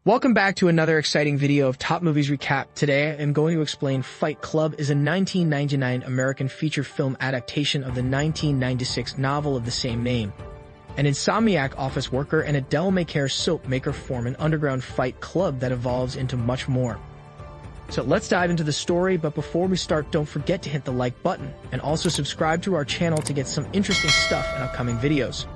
Welcome back to another exciting video of Top Movies Recap. Today, I am going to explain Fight Club is a 1999 American feature film adaptation of the 1996 novel of the same name. An insomniac office worker and a devil-may-care soap maker form an underground fight club that evolves into much more. So let's dive into the story, but before we start, don't forget to hit the like button and also subscribe to our channel to get some interesting stuff in upcoming videos.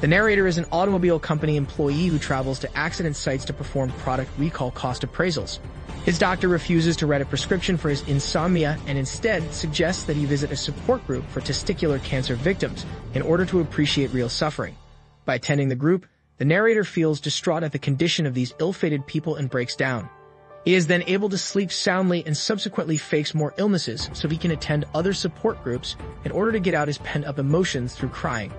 The narrator is an automobile company employee who travels to accident sites to perform product recall cost appraisals. His doctor refuses to write a prescription for his insomnia and instead suggests that he visit a support group for testicular cancer victims in order to appreciate real suffering. By attending the group, the narrator feels distraught at the condition of these ill-fated people and breaks down. He is then able to sleep soundly and subsequently fakes more illnesses so he can attend other support groups in order to get out his pent-up emotions through crying.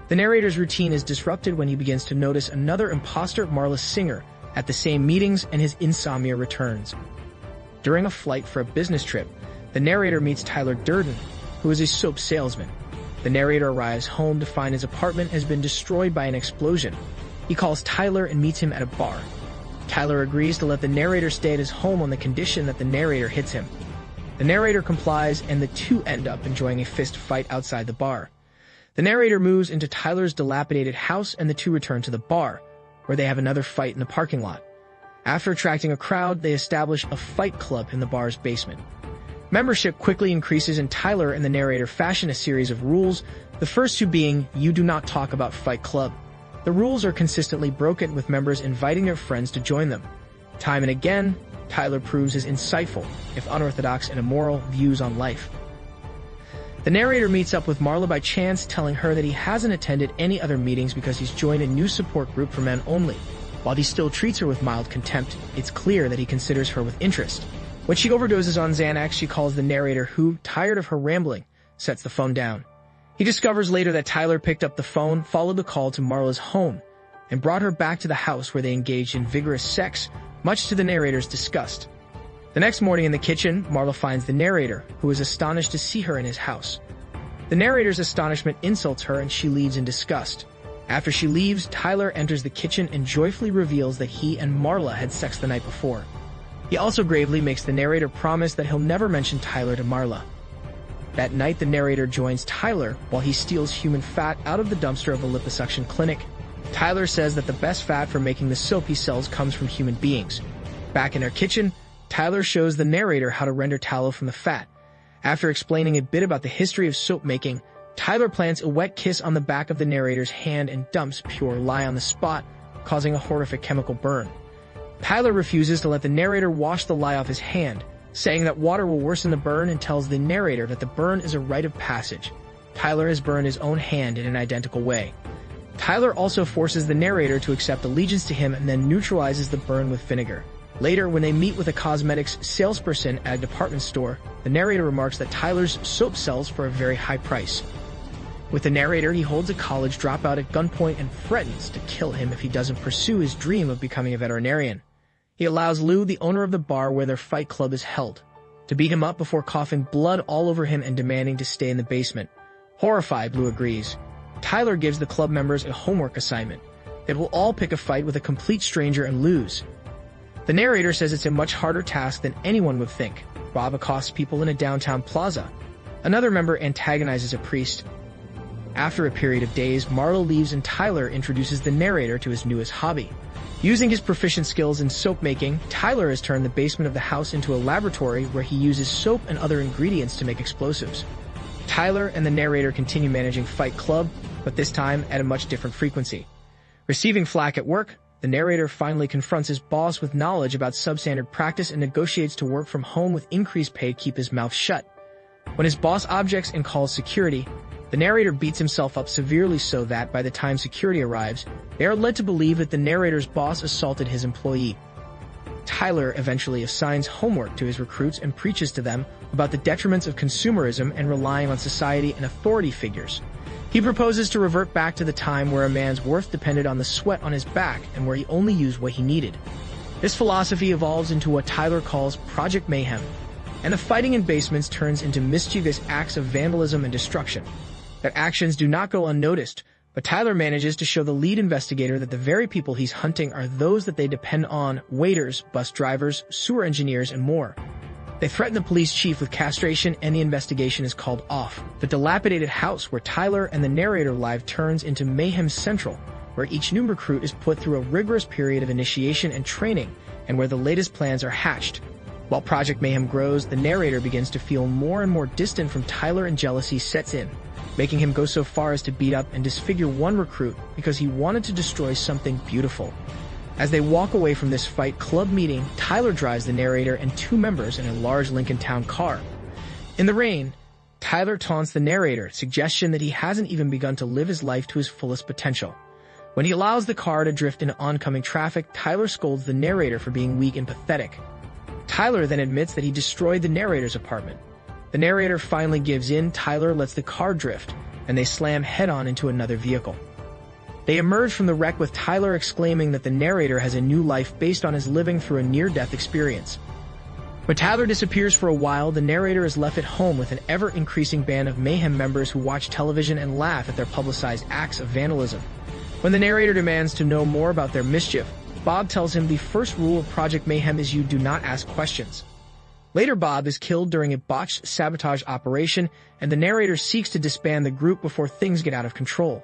The narrator's routine is disrupted when he begins to notice another imposter, Marla Singer, at the same meetings, and his insomnia returns. During a flight for a business trip, the narrator meets Tyler Durden, who is a soap salesman. The narrator arrives home to find his apartment has been destroyed by an explosion. He calls Tyler and meets him at a bar. Tyler agrees to let the narrator stay at his home on the condition that the narrator hits him. The narrator complies, and the two end up enjoying a fist fight outside the bar. The narrator moves into Tyler's dilapidated house, and the two return to the bar, where they have another fight in the parking lot. After attracting a crowd, they establish a fight club in the bar's basement. Membership quickly increases, and Tyler and the narrator fashion a series of rules, the first two being, you do not talk about Fight Club. The rules are consistently broken, with members inviting their friends to join them. Time and again, Tyler proves his insightful, if unorthodox and immoral, views on life. The narrator meets up with Marla by chance, telling her that he hasn't attended any other meetings because he's joined a new support group for men only. While he still treats her with mild contempt, it's clear that he considers her with interest. When she overdoses on Xanax, she calls the narrator who, tired of her rambling, sets the phone down. He discovers later that Tyler picked up the phone, followed the call to Marla's home, and brought her back to the house where they engaged in vigorous sex, much to the narrator's disgust. The next morning in the kitchen, Marla finds the narrator, who is astonished to see her in his house. The narrator's astonishment insults her, and she leaves in disgust. After she leaves, Tyler enters the kitchen and joyfully reveals that he and Marla had sex the night before. He also gravely makes the narrator promise that he'll never mention Tyler to Marla. That night, the narrator joins Tyler while he steals human fat out of the dumpster of a liposuction clinic. Tyler says that the best fat for making the soap he sells comes from human beings. Back in their kitchen, Tyler shows the narrator how to render tallow from the fat. After explaining a bit about the history of soap making, Tyler plants a wet kiss on the back of the narrator's hand and dumps pure lye on the spot, causing a horrific chemical burn. Tyler refuses to let the narrator wash the lye off his hand, saying that water will worsen the burn, and tells the narrator that the burn is a rite of passage. Tyler has burned his own hand in an identical way. Tyler also forces the narrator to accept allegiance to him and then neutralizes the burn with vinegar. Later, when they meet with a cosmetics salesperson at a department store, the narrator remarks that Tyler's soap sells for a very high price. With the narrator, he holds a college dropout at gunpoint and threatens to kill him if he doesn't pursue his dream of becoming a veterinarian. He allows Lou, the owner of the bar where their fight club is held, to beat him up before coughing blood all over him and demanding to stay in the basement. Horrified, Lou agrees. Tyler gives the club members a homework assignment. They will all pick a fight with a complete stranger and lose. The narrator says it's a much harder task than anyone would think. Rob accosts people in a downtown plaza. Another member antagonizes a priest. After a period of days, Marla leaves and Tyler introduces the narrator to his newest hobby. Using his proficient skills in soap making, Tyler has turned the basement of the house into a laboratory where he uses soap and other ingredients to make explosives. Tyler and the narrator continue managing Fight Club, but this time at a much different frequency. Receiving flack at work, the narrator finally confronts his boss with knowledge about substandard practice and negotiates to work from home with increased pay to keep his mouth shut. When his boss objects and calls security, the narrator beats himself up severely so that by the time security arrives, they are led to believe that the narrator's boss assaulted his employee. Tyler eventually assigns homework to his recruits and preaches to them about the detriments of consumerism and relying on society and authority figures. He proposes to revert back to the time where a man's worth depended on the sweat on his back and where he only used what he needed. This philosophy evolves into what Tyler calls Project Mayhem, and the fighting in basements turns into mischievous acts of vandalism and destruction. Their actions do not go unnoticed, But Tyler manages to show the lead investigator that the very people he's hunting are those that they depend on: waiters, bus drivers, sewer engineers, and more. They threaten the police chief with castration, and the investigation is called off. The dilapidated house where Tyler and the narrator live turns into Mayhem Central, where each new recruit is put through a rigorous period of initiation and training, and where the latest plans are hatched. While Project Mayhem grows, the narrator begins to feel more and more distant from Tyler, and jealousy sets in, making him go so far as to beat up and disfigure one recruit because he wanted to destroy something beautiful. As they walk away from this Fight Club meeting, Tyler drives the narrator and two members in a large Lincoln Town car. In the rain, Tyler taunts the narrator, suggestion that he hasn't even begun to live his life to his fullest potential. When he allows the car to drift into oncoming traffic, Tyler scolds the narrator for being weak and pathetic. Tyler then admits that he destroyed the narrator's apartment. The narrator finally gives in, Tyler lets the car drift, and they slam head-on into another vehicle. They emerge from the wreck with Tyler exclaiming that the narrator has a new life based on his living through a near-death experience. When Tyler disappears for a while, the narrator is left at home with an ever-increasing band of Mayhem members who watch television and laugh at their publicized acts of vandalism. When the narrator demands to know more about their mischief, Bob tells him the first rule of Project Mayhem is you do not ask questions. Later, Bob is killed during a botched sabotage operation, and the narrator seeks to disband the group before things get out of control.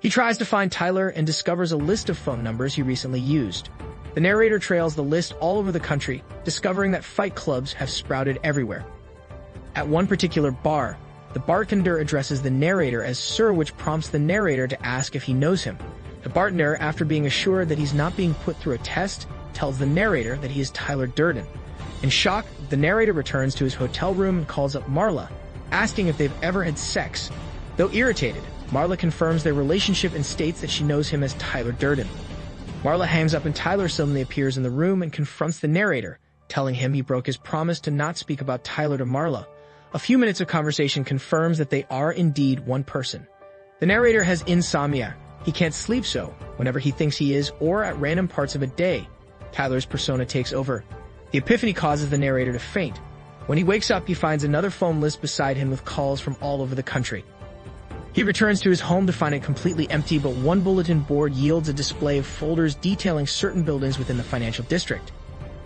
He tries to find Tyler and discovers a list of phone numbers he recently used. The narrator trails the list all over the country, discovering that fight clubs have sprouted everywhere. At one particular bar, the bartender addresses the narrator as Sir, which prompts the narrator to ask if he knows him. The bartender, after being assured that he's not being put through a test, tells the narrator that he is Tyler Durden. In shock, the narrator returns to his hotel room and calls up Marla, asking if they've ever had sex. Though irritated, Marla confirms their relationship and states that she knows him as Tyler Durden. Marla hangs up and Tyler suddenly appears in the room and confronts the narrator, telling him he broke his promise to not speak about Tyler to Marla. A few minutes of conversation confirms that they are indeed one person. The narrator has insomnia. He can't sleep, so whenever he thinks he is, or at random parts of a day, Tyler's persona takes over. The epiphany causes the narrator to faint. When he wakes up, he finds another phone list beside him with calls from all over the country. He returns to his home to find it completely empty, but one bulletin board yields a display of folders detailing certain buildings within the financial district.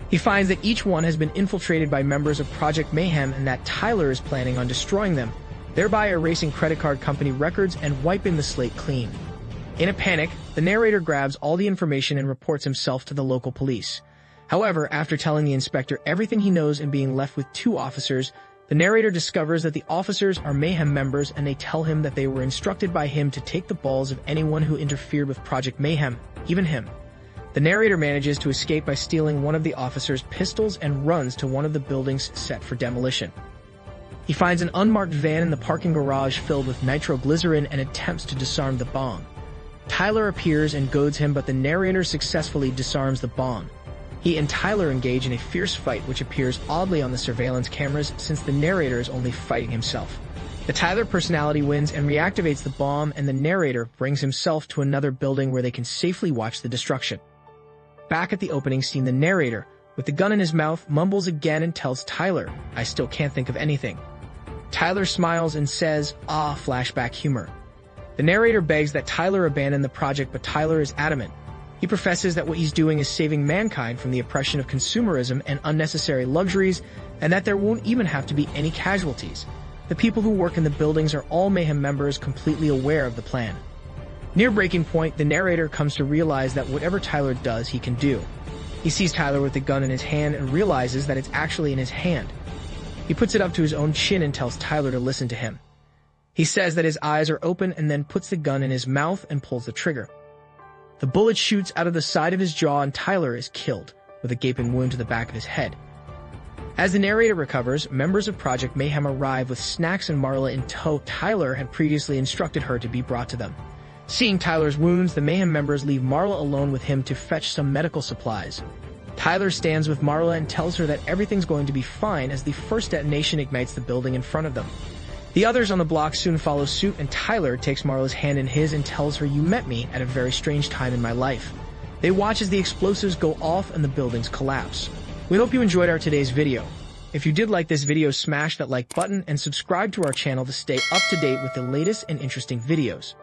He finds that each one has been infiltrated by members of Project Mayhem and that Tyler is planning on destroying them, thereby erasing credit card company records and wiping the slate clean. In a panic, the narrator grabs all the information and reports himself to the local police. However, after telling the inspector everything he knows and being left with two officers, the narrator discovers that the officers are Mayhem members, and they tell him that they were instructed by him to take the balls of anyone who interfered with Project Mayhem, even him. The narrator manages to escape by stealing one of the officers' pistols and runs to one of the buildings set for demolition. He finds an unmarked van in the parking garage filled with nitroglycerin and attempts to disarm the bomb. Tyler appears and goads him, but the narrator successfully disarms the bomb. He and Tyler engage in a fierce fight, which appears oddly on the surveillance cameras since the narrator is only fighting himself. The Tyler personality wins and reactivates the bomb, and the narrator brings himself to another building where they can safely watch the destruction. Back at the opening scene, the narrator, with the gun in his mouth, mumbles again and tells Tyler, "I still can't think of anything." Tyler smiles and says, "Ah, flashback humor." The narrator begs that Tyler abandon the project, but Tyler is adamant. He professes that what he's doing is saving mankind from the oppression of consumerism and unnecessary luxuries, and that there won't even have to be any casualties. The people who work in the buildings are all Mayhem members, completely aware of the plan. Near breaking point, the narrator comes to realize that whatever Tyler does, he can do. He sees Tyler with the gun in his hand and realizes that it's actually in his hand. He puts it up to his own chin and tells Tyler to listen to him. He says that his eyes are open and then puts the gun in his mouth and pulls the trigger. The bullet shoots out of the side of his jaw and Tyler is killed, with a gaping wound to the back of his head. As the narrator recovers, members of Project Mayhem arrive with snacks and Marla in tow. Tyler had previously instructed her to be brought to them. Seeing Tyler's wounds, the Mayhem members leave Marla alone with him to fetch some medical supplies. Tyler stands with Marla and tells her that everything's going to be fine as the first detonation ignites the building in front of them. The others on the block soon follow suit, and Tyler takes Marla's hand in his and tells her, "You met me at a very strange time in my life." They watch as the explosives go off and the buildings collapse. We hope you enjoyed our today's video. If you did like this video, smash that like button and subscribe to our channel to stay up to date with the latest and interesting videos.